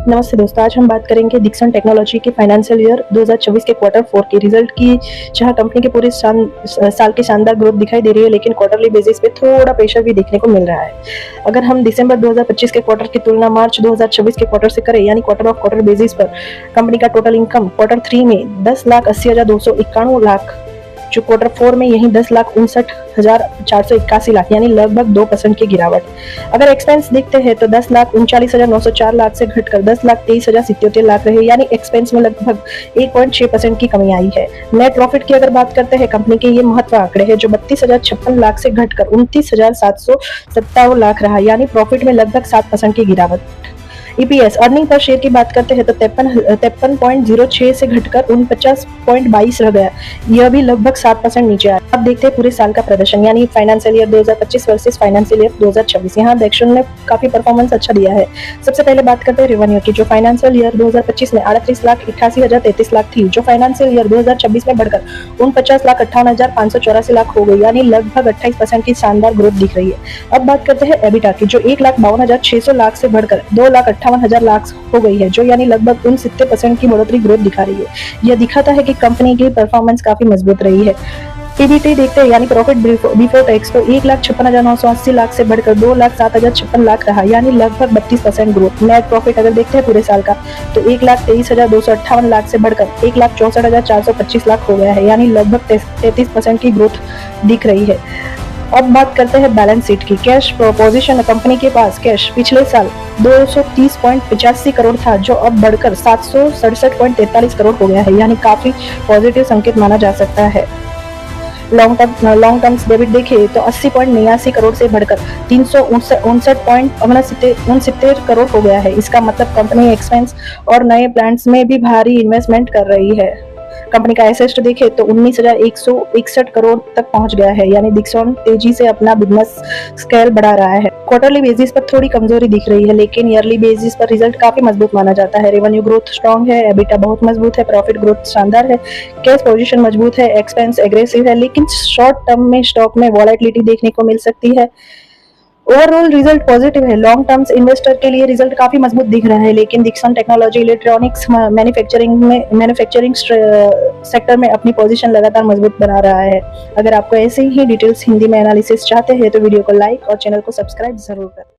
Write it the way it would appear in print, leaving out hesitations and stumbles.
नमस्ते दोस्तों, आज हम बात करेंगे डिक्सन टेक्नोलॉजी के फाइनेंशियल ईयर 2024 के क्वार्टर 4 के रिजल्ट की, जहां कंपनी के पूरे साल की शानदार ग्रोथ दिखाई दे रही है, लेकिन क्वार्टरली बेसिस पे थोड़ा प्रेशर भी देखने को मिल रहा है। अगर हम दिसंबर 2025 के क्वार्टर की तुलना मार्च 2026 के क्वार्टर से करें, यानी क्वार्टर ऑफ क्वार्टर बेसिस पर, कंपनी का टोटल इनकम क्वार्टर 3 में 10,80,291 लाख, जो क्वार्टर 4 में यही 10,59,481 लाख, यानी लगभग 2% की गिरावट। अगर एक्सपेंस देखते हैं तो 10,39,904 लाख से घटकर 10,23,077 लाख रहे, यानी एक्सपेंस में लगभग 1.6% की कमी आई है। नेट प्रॉफिट की अगर बात करते हैं, कंपनी के ये महत्व आंकड़े हैं, जो 32,056 लाख से घटकर 29,757 लाख रहा, यानी प्रॉफिट में लगभग 7% की गिरावट। ईपीएस अर्निंग पर शेयर की बात करते हैं तो 53.06 से घटकर 49.22 रह गया, यह भी लगभग 7% नीचे आया। अब देखते हैं पूरे साल का प्रदर्शन, यानी financial year 2025 versus financial year 2026। यहाँ डेक्सन ने काफी परफॉर्मेंस अच्छा दिया है। सबसे पहले बात करते हैं रेवेन्यू की, जो फाइनेंशियल ईयर 2025 में 38,88,033 लाख थी, जो फाइनेंशियल ईयर 2026 में बढ़कर 49,58,584 लाख हो गई, यानी लगभग 28% की शानदार ग्रोथ दिख रही है। अब बात करते हैं एबिटा की, जो 1,52,600 लाख से बढ़कर 2,58,000 लाख हो गई है, जो यानी लगभग 69% की बढ़ोतरी ग्रोथ दिखा रही है। यह दिखाता है कि कंपनी की परफॉर्मेंस काफी मजबूत रही है। पीबीटी देखते हैं, यानी प्रॉफिट बिफोर टैक्स, तो 1,56,980 लाख से बढ़कर 2,07,056 लाख रहा, यानी लगभग 32% ग्रोथ। नेट प्रॉफिट अगर देखते हैं पूरे साल का, तो 1,23,258 लाख से बढ़कर 1,64,425 लाख हो गया है, यानी लगभग 33% की ग्रोथ दिख रही है। अब बात करते हैं बैलेंस शीट की। कैश पोजीशन, कंपनी के पास कैश पिछले साल 230.85 करोड़ था, जो अब बढ़कर 767.43 करोड़ हो गया है, यानी काफी पॉजिटिव संकेत माना जा सकता है। लॉन्ग टर्म डेबिट देखें तो 80.89 करोड़ से बढ़कर 359.69 करोड़ हो गया है। इसका मतलब कंपनी एक्सपेंस और नए प्लांट्स में भी भारी इन्वेस्टमेंट कर रही है। कंपनी का एसेट देखें तो 19,161 करोड़ तक पहुंच गया है, यानी डिक्सन तेजी से अपना बिजनेस स्केल बढ़ा रहा है। क्वार्टरली बेसिस पर थोड़ी कमजोरी दिख रही है, लेकिन ईयरली बेसिस पर रिजल्ट काफी मजबूत माना जाता है। रेवेन्यू ग्रोथ स्ट्रॉन्ग है, एबिटा बहुत मजबूत है, प्रॉफिट ग्रोथ शानदार है, कैश पोजीशन मजबूत है, एक्सपेंस एग्रेसिव है, लेकिन शॉर्ट टर्म में स्टॉक में वॉलेटिलिटी देखने को मिल सकती है। ओवरऑल रिजल्ट पॉजिटिव है। लॉन्ग टर्म्स इन्वेस्टर के लिए रिजल्ट काफी मजबूत दिख रहा है, लेकिन Dixon technology electronics manufacturing sector में अपनी पोजीशन लगातार मजबूत बना रहा है। अगर आपको ऐसे ही डिटेल्स हिंदी में एनालिसिस चाहते हैं तो वीडियो को लाइक और चैनल को सब्सक्राइब जरूर करें।